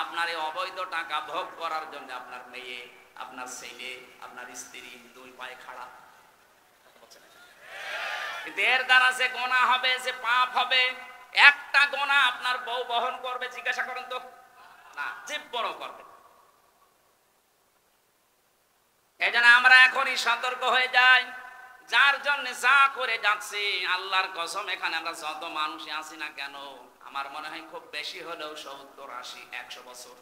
আপনার এই অবৈধ টাকা ভোগ করার জন্য আপনার মেয়ে, আপনার ছেলে, আপনার স্ত্রী 2 পায়ে খাড়া। এর দ্বারা যে গোনা হবে, যে পাপ হবে, একটা গোনা আপনার বউ বহন করবে? জিজ্ঞাসা করেন তো। না, জীব বড় করবে। এই জন্য আমরা এখনই সতর্ক হয়ে যাই। যার জন্য যা করে যাচ্ছি, আল্লাহর কসম এখানে আমরা যত মানুষই আছি না কেন, আমার মনে হয় খুব বেশি হলেও 70, 80, 100 বছর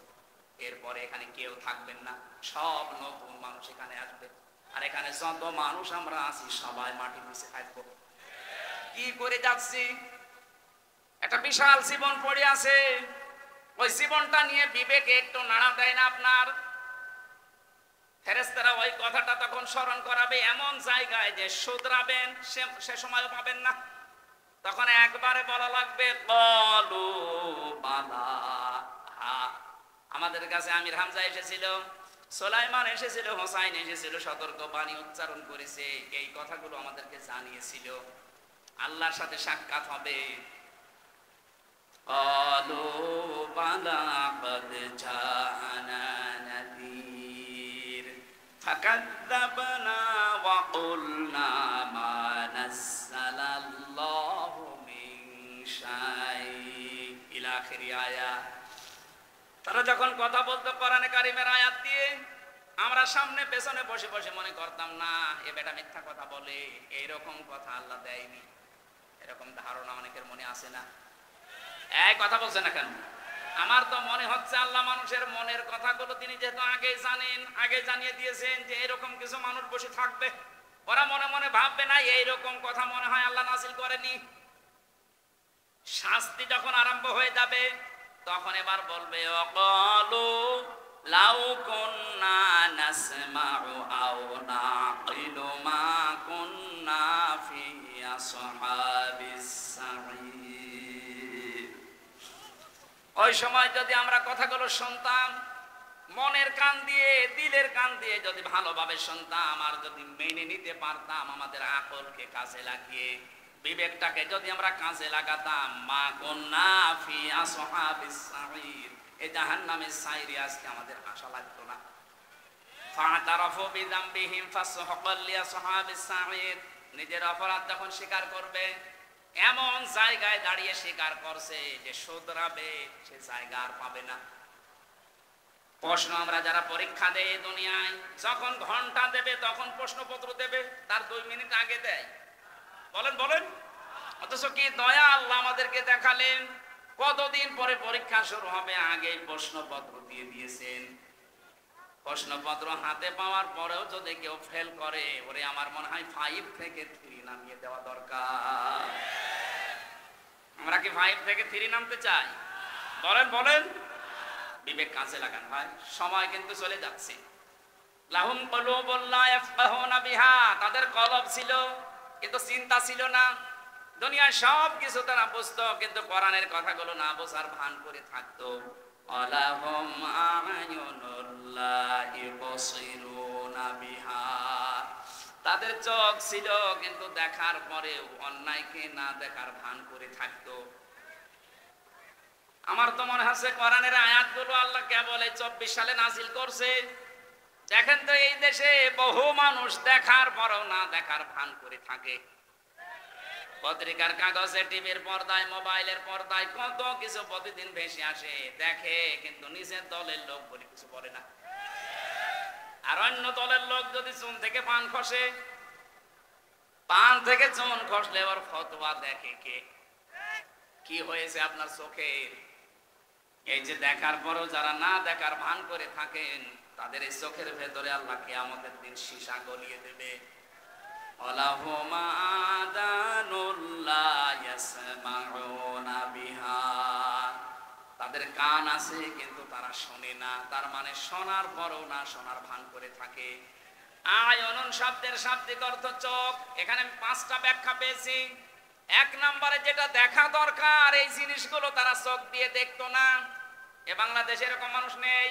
এরপরে এখানে কেউ থাকবেন না, সব নতুন মানুষ এখানে আসবে। আর এখানে যত মানুষ আমরা আছি সবাই মাটির নিচে থাকবো। কি করে যাচ্ছি? একটা বিশাল জীবন পড়ে আছে, ওই জীবনটা নিয়ে বিবেকে একটু নাড়া দেয় না আপনার? ফেরেশতারা ওই কথাটা তখন স্মরণ করাবে এমন জায়গায় যে শুধরাবেন সে সময়ও পাবেন না। তখন একবারে বলা লাগবে ক্বালু বালা। আমাদের কাছে আমির হামজা এসেছিল, সুলাইমান এসেছিল, হোসাইন এসেছিল, সতর্ক বাণী উচ্চারণ করেছে, এই কথাগুলো আমাদেরকে জানিয়েছিল। আল্লাহর সাথে সাক্ষাৎ হবে। ক্বালু বালা ক্বাদ জাআনা নাযীর ফাকাযযাবনা ওয়া কুলনা মা নাযালাল্লাহু মিন শাই ইলা আখিরি আয়াত। তারা যখন কথা বলতো কোরআনে কারিমের আয়াত দিয়ে, আমরা সামনে পেছনে বসে বসে মনে করতাম না এ বেটা মিথ্যা কথা বলে, এইরকম কথা আল্লাহ দেয়নি। এরকম ধারণা অনেকের মনে আসে না? এই কথা বলছে না কেন? আমার তো মনে হচ্ছে আল্লাহ মানুষের মনের কথাগুলো তিনি যেহেতু আগে জানেন, আগে জানিয়ে দিয়েছেন যে এরকম কিছু মানুষ বসে থাকবে, ওরা মনে মনে ভাববে না এইরকম কথা মনে হয় আল্লাহ নাযিল করেনি। শাস্তি যখন আরম্ভ হয়ে যাবে, তখন এবার বলবে ওয়াকালু লাউ কুন্না নাসমাউ আও নাকিলু মা কুন্না ফি আসহাবিস সাঈর। ওই সময় যদি আমরা কথাগুলো শুনতাম, মনের কান দিয়ে, দিলের কান দিয়ে যদি ভালোভাবে শুনতাম, আর যদি মেনে নিতে পারতাম, আমাদের আকলকে কাজে লাগিয়ে, বিবেকটাকে যদি আমরা কাজে লাগাতাম, মা কুন্না ফি আসহাবিস সাঈর, এই জাহান্নামের সাইরে আজকে আমাদের আশা লাগতো না। ফাতারাফু বিযামবিহিম ফাসহাকাল লিআসহাবিস সাঈর, নিজের অপরাধ যখন স্বীকার করবে, এমন জায়গায় দাঁড়িয়ে স্বীকার করছে যে শুধরাবে, সে জায়গা আর পাবে না। প্রশ্ন আমরা যারা পরীক্ষা দেয় দুনিয়ায়, যখন ঘন্টা দেবে তখন প্রশ্নপত্র দেবে, তার 2 মিনিট আগে দেয়। বলেন বলেন। অথচ কি দয়া আল্লাহ আমাদেরকে দেখালেন, কতদিন পরে পরীক্ষা শুরু হবে আগেই প্রশ্নপত্র দিয়ে দিয়েছেন। প্রশ্নপত্র হাতে পাওয়ার পরেও যদি কেউ ফেল করে, ওরে আমার মনে হয় 5 থেকে 3 নামিয়ে দেওয়া দরকার। আমরা কি 5 থেকে 3 নামতে চাই? বলেন বলেন। বিবেক কাজে লাগান ভাই, সময় কিন্তু চলে যাচ্ছে। লাহুম কুলুবুন লা ইয়াফকাহুনা বিহা, তাদের কলব ছিল কিন্তু চিন্তা ছিল না। দুনিয়ার সব কিছু তারা বুঝতো কিন্তু কোরআনের কথাগুলো না বোঝার ভান করে থাকতো। আলাহুম আ'য়ুনুল লা ইবসিরুনা বিহা, তাদের চোখ ছিল কিন্তু দেখার পরেও অন্যায়কে না দেখার ভান করে থাকতো। আমার তো মনে হচ্ছে কোরআনের আয়াতগুলো আল্লাহ কেবল 24 সালে নাজিল করছে। দেখেন তো এই দেশে বহু মানুষ দেখার পরও না দেখার ভান করে থাকে। পত্রিকার কাগজে, টিভির পর্দায়, মোবাইলের পর্দায় কত কিছু প্রতিদিন ভেসে আসে, দেখে কিন্তু নিজের দলের লোক বলে কিছু বলে না। আর অন্য দলের লোক যদি চুন থেকে পান খসে, পান থেকে চুন খসলে ওর ফতোয়া দেখে কে? কি হয়েছে আপনার চোখের? এই যে দেখার পরও যারা না দেখার ভান করে থাকেন, তাদের এই চোখের ভেতরে আল্লাহ কিয়ামতের দিন সীসা গলিয়ে দেবে। আলাহুমা আদানুল লা ইয়াসমাউনা বিহা, তাদের কান আছে কিন্তু তারা শোনে না। তার মানে শোনার পরও না শোনার ভান করে থাকে। আয়নুন শব্দের শাব্দিক অর্থ চোখ। এখানে আমি 5টা ব্যাখ্যা পেয়েছি। 1 নম্বরে যেটা দেখা দরকার এই জিনিসগুলো তারা চোখ দিয়ে দেখতো না। এ বাংলাদেশে এরকম মানুষ নেই?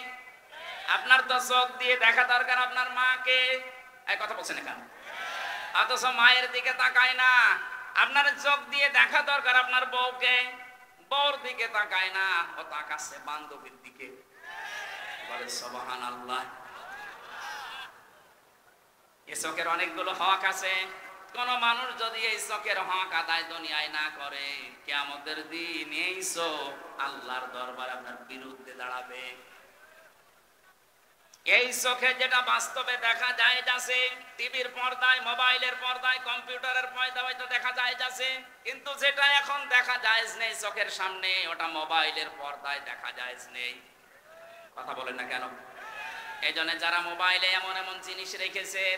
আপনার তো চোখ দিয়ে দেখা দরকার আপনার মাকে, এই কথা বলছেন কেন? অথচ মায়ের দিকে তাকায় না। আপনার চোখ দিয়ে দেখা দরকার আপনার বউকে, বউর দিকে তাকায় না, ও তাকাচ্ছে বান্ধবীর দিকে। বলে সুবহানাল্লাহ। এই চোখের অনেকগুলো হক আছে। কোন মানুষ যদি এই চোখের হক আদায় দুনিয়ায় না করে, কিয়ামতের দিন এই চোখ আল্লাহর দরবারে আপনার বিরুদ্ধে দাঁড়াবে। এই চোখে যেটা বাস্তবে দেখা যায় যাচ্ছে, টিভির পর্দায়, মোবাইলের পর্দায়, কম্পিউটারের পর্দায় হয়তো দেখা যায় যাচ্ছে, কিন্তু যেটা এখন দেখা যায় নেই চোখের সামনে, ওটা মোবাইলের পর্দায় দেখা যায় নেই। কথা বলেন না কেন? এই জন্য যারা মোবাইলে এমন এমন জিনিস রেখেছেন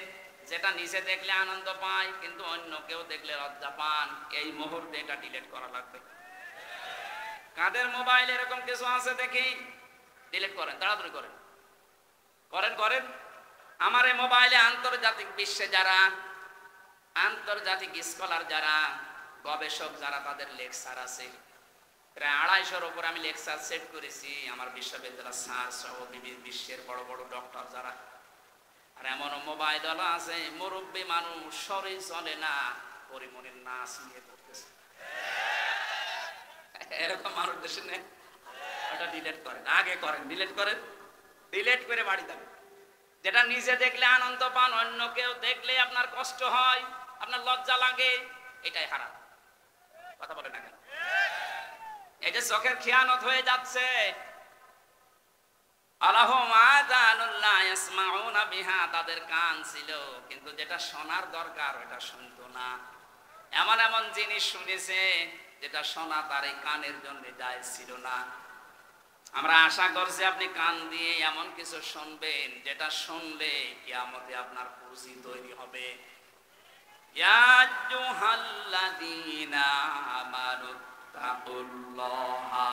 যেটা নিজে দেখলে আনন্দ পায় কিন্তু অন্য কেউ দেখলে লজ্জা পান, এই মুহূর্তে এটা ডিলিট করা লাগবে। কাদের মোবাইলে এরকম কিছু আছে দেখি ডিলিট করেন, তাড়াতাড়ি করেন, করেন করেন। আমার এই মোবাইলে আন্তর্জাতিক বিশ্বে যারা আন্তর্জাতিক স্কলার, যারা গবেষক, যারা তাদের লেকচার আছে, প্রায় 250-র উপর আমি লেকচার সেট করেছি আমার বিশ্ববিদ্যালয় স্যার সহ বিশ্বের বড় বড় ডক্টর যারা। আর এমন মোবাইল আছে মুরব্বী মানুষ শরীর চলে না, পরিমনির নাচ নিয়ে করতেছে। এরকম মানুষ দেশে নেই। ওটা ডিলিট করেন, আগে করেন, ডিলিট করেন, ডিলিট করে বাড়ি যাবেন। যেটা নিজে দেখলে আনন্দ পান, অন্য কেউ দেখলে আপনার কষ্ট হয়, আপনার লজ্জা লাগে, এটাই হারাম। কথা বলে না কেন? এই যে চোখের খেয়ানত হয়ে যাচ্ছে। আলাহুম আযানুল লা ইয়াসমাউনা বিহা, তাদের কান ছিল কিন্তু যেটা শোনার দরকার ওটা শুনতো না। এমন এমন জিনিস শুনেছে যেটা শোনা তার এই কানের জন্য জায়েজ ছিল না। আমরা আশা করছি আপনি কান দিয়ে এমন কিছু শুনবেন যেটা শুনলে কিয়ামতে আপনার পুঁজি তৈরি হবে। ইয়া আইয়ুহাল্লাযীনা আমানু তাকুল্লাহা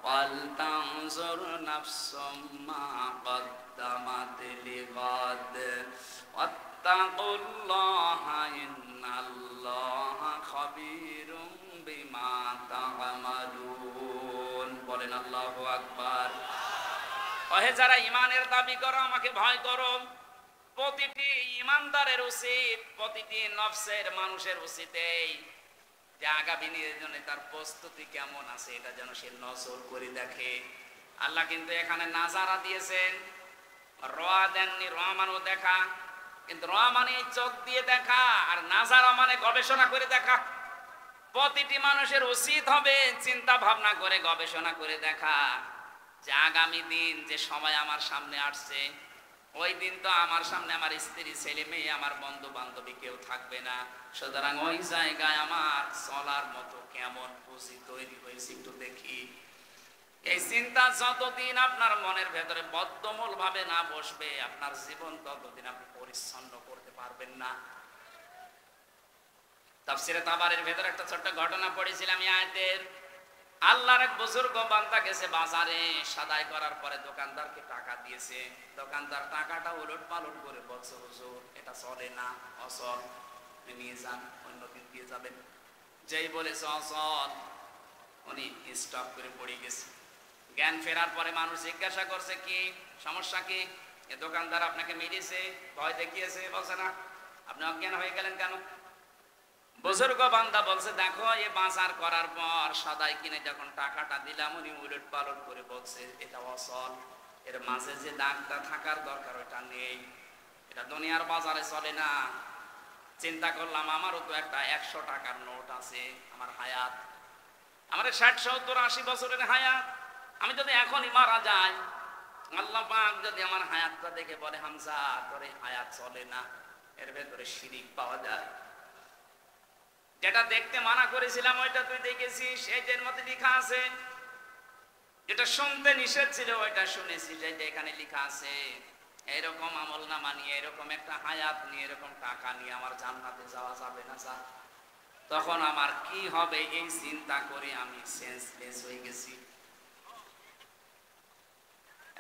ওয়াল তানজুর নাফসুম মা কদ্দামাত লিগাদ ওয়াত্তাকুল্লাহা ইন্নাল্লাহা খাবীরুম বিমা তা'মালুন। বলেন আল্লাহু আকবার। ওহে যারা ঈমানের দাবি করো, আমাকে ভয় করো। প্রতিটি ঈমানদারের উচিত, প্রতিটি নফসের মানুষের উচিত এই যে আগামী দিনের জন্য তার প্রস্তুতি কেমন আছে এটা যেন সে নজর করে দেখে। আল্লাহ কিন্তু এখানে নাজারা দিয়েছেন, রোয়া দেননি। রোয়া মানে দেখা, কিন্তু রোয়া মানে চোখ দিয়ে দেখা, আর নাজারা মানে গবেষণা করে দেখা। প্রতিটি মানুষের উচিত হবে চিন্তা ভাবনা করে গবেষণা করে দেখা যে আগামী দিন যে সময় আমার সামনে আসছে ওই দিন তো আমার সামনে আমার স্ত্রী, ছেলে মেয়ে, আমার বন্ধু বান্ধবী কেউ থাকবে না। সুতরাং ওই জায়গায় আমার চলার মতো কেমন পুঁজি তৈরি হয়েছে একটু দেখি। এই চিন্তা যতদিন আপনার মনের ভেতরে বদ্ধমূল ভাবে না বসবে, আপনার জীবন ততদিন আপনি পরিচ্ছন্ন করতে পারবেন না। তাফসিরে তাবারের ভেতরে একটা ছোট্ট ঘটনা পড়েছিলাম এই আয়াতের। আল্লাহর এক বুজুর্গ বান্দা গেছে বাজারে, সাদাই করার পরে দোকানদারকে টাকা দিয়েছে। দোকানদার টাকাটা উলট পালট করে বলছে, হুজুর এটা চলে না, অচল, নিয়ে যান, অন্যদিন দিয়ে যাবেন। যেই বলেছে অচল, উনি স্টপ করে পড়ে গেছে। জ্ঞান ফেরার পরে মানুষ জিজ্ঞাসা করছে, কি সমস্যা কি? এ দোকানদার আপনাকে মেরেছে, ভয় দেখিয়েছে? বলছে না। আপনি অজ্ঞান হয়ে গেলেন কেন? বুজুর্গ বান্দা বলছে, দেখো এ বাজার করার পর সদাই কিনে যখন টাকাটা দিলাম, উনি উলট পালট করে বলছে এটা অচল, এর মাঝে যে দাগটা থাকার দরকার ওটা নেই, এটা দুনিয়ার বাজারে চলে না। চিন্তা করলাম আমারও তো একটা 100 টাকার নোট আছে, আমার হায়াত, আমার 60, 70, 80 বছরের হায়াত। আমি যদি এখনই মারা যাই, আল্লাহ পাক যদি আমার হায়াতটা দেখে বলে, হামজা তোর এই হায়াত চলে না, এর ভেতরে শিরিক পাওয়া যায়। যেটা দেখতে মানা করেছিলাম ওইটা তুই দেখেছিস, এই যে এর মধ্যে লেখা আছে। যেটা শুনতে নিষেধ ছিল ওইটা শুনেছিস, যেটা এখানে লেখা আছে। এরকম আমল নামা নিয়ে, এরকম একটা হায়াত নিয়ে, এরকম টাকা নিয়ে আমার জান্নাতে যাওয়া যাবে না। যা, তখন আমার কি হবে এই চিন্তা করে আমি সেন্সলেস হয়ে গেছি।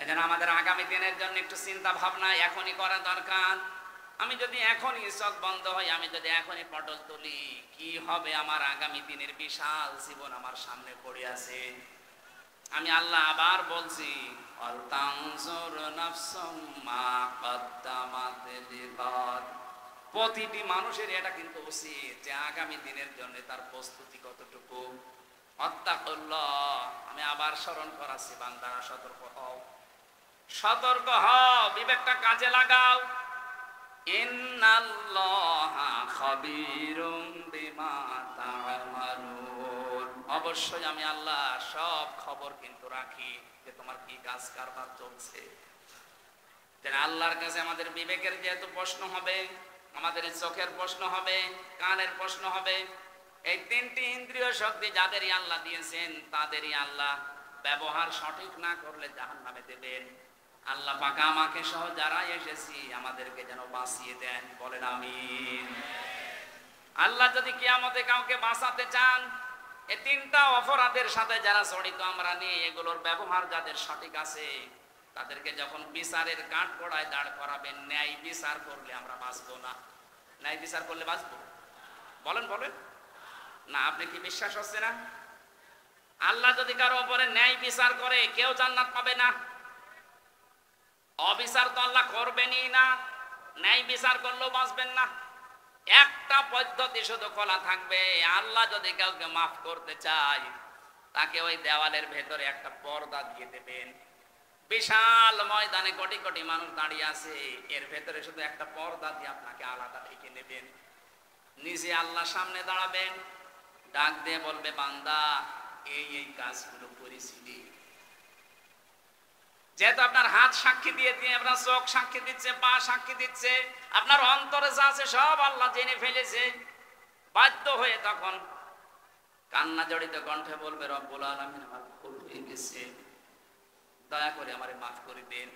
এজন্য আমাদের আগামী দিনের জন্য একটু চিন্তা ভাবনা এখনই করা দরকার। আমি যদি এখনই চোখ বন্ধ হই, আমি যদি এখনই পটল তুলি, কি হবে আমার আগামী দিনের বিশাল জীবন আমার সামনে পড়ে আছে। আমি আল্লাহ আবার বলছি, প্রতিটি মানুষের এটা কিন্তু উচিত যে আগামী দিনের জন্য তার প্রস্তুতি কতটুকু। আত্তাকুল্লাহ, আমি আবার স্মরণ করাচ্ছি, বান্দারা সতর্ক হও, সতর্ক হও, বিবেকটা কাজে লাগাও। ইন্নাল্লাহা খাবীরুম বিমা তা'মালুন, অবশ্যই আমি আল্লাহ সব খবর কিন্তু রাখি যে তোমার কি কাজ কারবার চলছে। যেন আল্লাহর কাছে আমাদের বিবেকের যেহেতু প্রশ্ন হবে, আমাদের চোখের প্রশ্ন হবে, কানের প্রশ্ন হবে। এই 3টি ইন্দ্রিয় শক্তি যাদেরই আল্লাহ দিয়েছেন, তাদেরই আল্লাহ ব্যবহার সঠিক না করলে জাহান্নামে দেবেন। আল্লাহ পাক আমাকে সহ যারা এসেছি আমাদেরকে যেন বাঁচিয়ে দেন, বলেন আমিন। আল্লাহ যদি কিয়ামতে কাউকে বাঁচাতে চান, এই 3টা অপরাধের সাথে যারা জড়িত আমরা নেই, এগুলোর ব্যবহার যাদের সঠিক আছে, তাদেরকে যখন বিচারের কাঠগড়ায় দাঁড় করাবেন, ন্যায় বিচার করলে আমরা বাঁচবো না। ন্যায় বিচার করলে বাঁচবো? বলেন বলেন না, আপনি কি বিশ্বাস হচ্ছে না? আল্লাহ যদি কারো উপরে ন্যায় বিচার করে, কেউ জান্নাত পাবে না। অবিচার তো আল্লাহ করবেনই না, ন্যায় বিচার করলেও বাঁচবেন না। একটা পদ্ধতি শুধু খোলা থাকবে, আল্লাহ যদি কাউকে মাফ করতে চায়, তাকে ওই দেওয়ালের ভেতরে একটা পর্দা দিয়ে দেবেন। বিশাল ময়দানে কোটি কোটি মানুষ দাঁড়িয়ে আছে, এর ভেতরে শুধু একটা পর্দা দিয়ে আপনাকে আলাদা রেখে নেবেন। নিজে আল্লাহ সামনে দাঁড়াবেন, ডাক দিয়ে বলবে, বান্দা এই এই কাজগুলো করেছিলি। যেহেতু আপনার হাত সাক্ষী দিয়ে দিয়ে, আপনার চোখ সাক্ষী দিচ্ছে, পা সাক্ষী দিচ্ছে, আপনার অন্তরে যা আছে সব আল্লাহ জেনে ফেলেছে। বাধ্য হয়ে তখন কান্না জড়িত কণ্ঠে বলবে, রব্বুল আলামিন আমার ভুল হয়ে গেছে, দয়া করে আমারে মাফ করে দেন।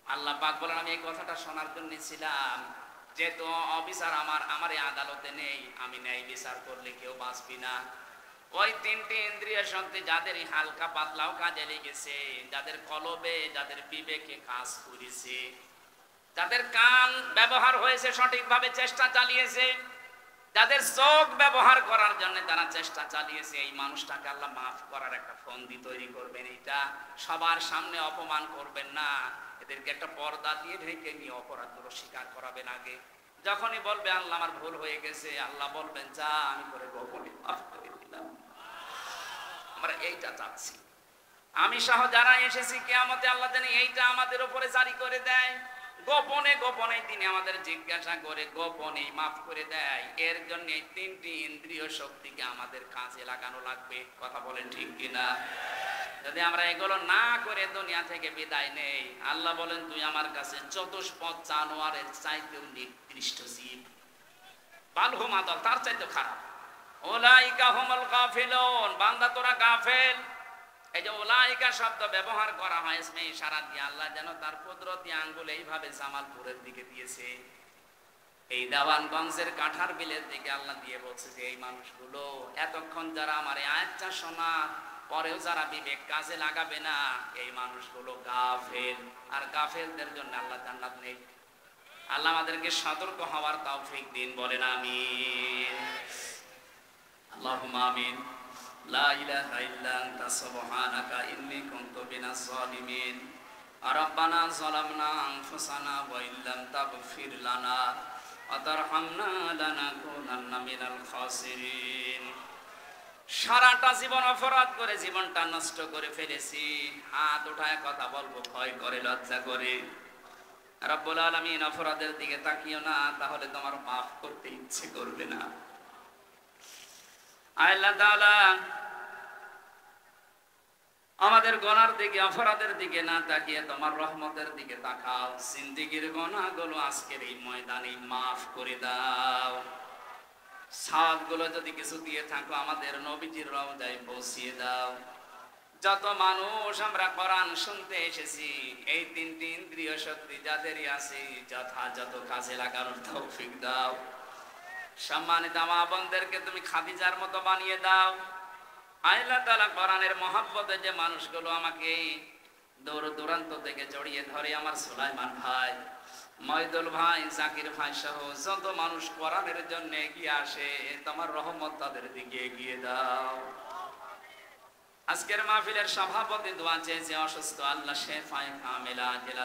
আল্লাহ পাক বলেন, আমি এই কথাটা শোনার জন্য ছিলাম, যেহেতু অবিচার আমার এই আদালতে নেই, আমি ন্যায় বিচার করলে কেউ বাঁচবি না। ওই 3টি ইন্দ্রিয় শক্তি যাদের হালকা পাতলাও কাজে লেগেছে, যাদের কলবে, যাদের বিবেকে কাজ করেছে, যাদের কান ব্যবহার হয়েছে সঠিকভাবে, চেষ্টা চালিয়েছে, যাদের চোখ ব্যবহার করার জন্য তারা চেষ্টা চালিয়েছে, এই মানুষটাকে আল্লাহ মাফ করার একটা ফন্দি তৈরি করবেন। এটা সবার সামনে অপমান করবেন না, এদেরকে একটা পর্দা দিয়ে ঢেকে নিয়ে অপরাধগুলো স্বীকার করাবেন। আগে যখনই বলবে আল্লাহ আমার ভুল হয়ে গেছে, আল্লাহ বলবেন, যা আমি করে গোপনে মাফ করে দিলাম। আমরা এইটা চাচ্ছি। আমি সহ যারা এসেছি কিয়ামতে আল্লাহ জানি এইটা আমাদের উপরে জারি করে দেয়। গোপনে গোপনে তিনি আমাদের জিজ্ঞাসা করে গোপনে মাফ করে দেয়। এর জন্য এই 3টি ইন্দ্রিয় শক্তিকে আমাদের কাজে লাগানো লাগবে। কথা বলেন ঠিক কিনা? যদি আমরা এগুলো না করে দুনিয়া থেকে বিদায় নেই, আল্লাহ বলেন তুই আমার কাছে চতুষ্পদ জানোয়ারের চাইতেও নিকৃষ্ট জীব, বালহুম আদল, তার চাইতে খারাপ। উলাইকা হুমুল গাফিলুন, বান্দা তোরা গাফেল। এই যে উলাইকা শব্দ ব্যবহার করা হয় ইসমে ইশারা দিয়ে, আল্লাহ যেন তার কুদরতি আঙ্গুল এইভাবে জামালপুরের দিকে দিয়েছে, এই দেওয়ানগঞ্জের কাঠার বিলের দিকে আল্লাহ দিয়ে বলছে যে এই মানুষগুলো এতক্ষণ যারা আমার আয়াতটা শোনা পরেও যারা বিবেক কাজে লাগাবে না, এই মানুষগুলো গাফেল। আর গাফেলদের জন্য আল্লাহ জান্নাত নেই। আল্লাহ আমাদেরকে সতর্ক হওয়ার তৌফিক দিন, বলেন আমিন। আল্লাহুম্মা আমিন। লা ইলাহা ইল্লা আনতা সুবহানাকা ইন্নী কুনতু মিনাজ জালিমিন। রাব্বানা যালামনা আনফুসানা ওয়া ইল্লাম তাগফির লানা ওয়া তারহামনা লানাকুনান্না মিনাল খাসিরিন। সারাটা জীবন অপরাধ করে জীবনটা নষ্ট করে ফেলেছি। হাত উঠায় কথা বলবো ভয় করে, লজ্জা করে। রব্বুল আলামিন, অপরাধের দিকে তাকিও না, তাহলে তোমার মাফ করতে ইচ্ছে করবে না। আল্লাহ তাআলা আমাদের গুনার দিকে, অপরাধের দিকে না তাকিয়ে তোমার রহমতের দিকে তাকাও। জিন্দেগীর গুনাহগুলো আজকের এই ময়দানে মাফ করে দাও। সওয়াবগুলো যদি কিছু দিয়ে থাকো আমাদের নবীজির রওজায় পৌঁছিয়ে দাও। যত মানুষ আমরা কোরআন শুনতে এসেছি, এই তিনটি ইন্দ্রিয় শক্তি যাদেরই আছে যথাযথ কাজে লাগানোর তৌফিক দাও। সম্মানিত মা বোনদেরকে তুমি খাদিজার মতো বানিয়ে দাও। আল্লাহ তাআলা কোরআনের মহব্বতে যে মানুষগুলো আমাকে দূর দূরান্ত থেকে জড়িয়ে ধরে, আমার সুলাইমান ভাই, ময়দুল ভাই, জাকির ভাই সহ যত মানুষ কোরআনের জন্য এগিয়ে আসে, তোমার রহমত তাদের দিকে এগিয়ে দাও। আজকের মাহফিলের সভাপতি দোয়া চেয়েছে, অসুস্থ, আল্লাহ শেফায়ে কামিলা আজেলা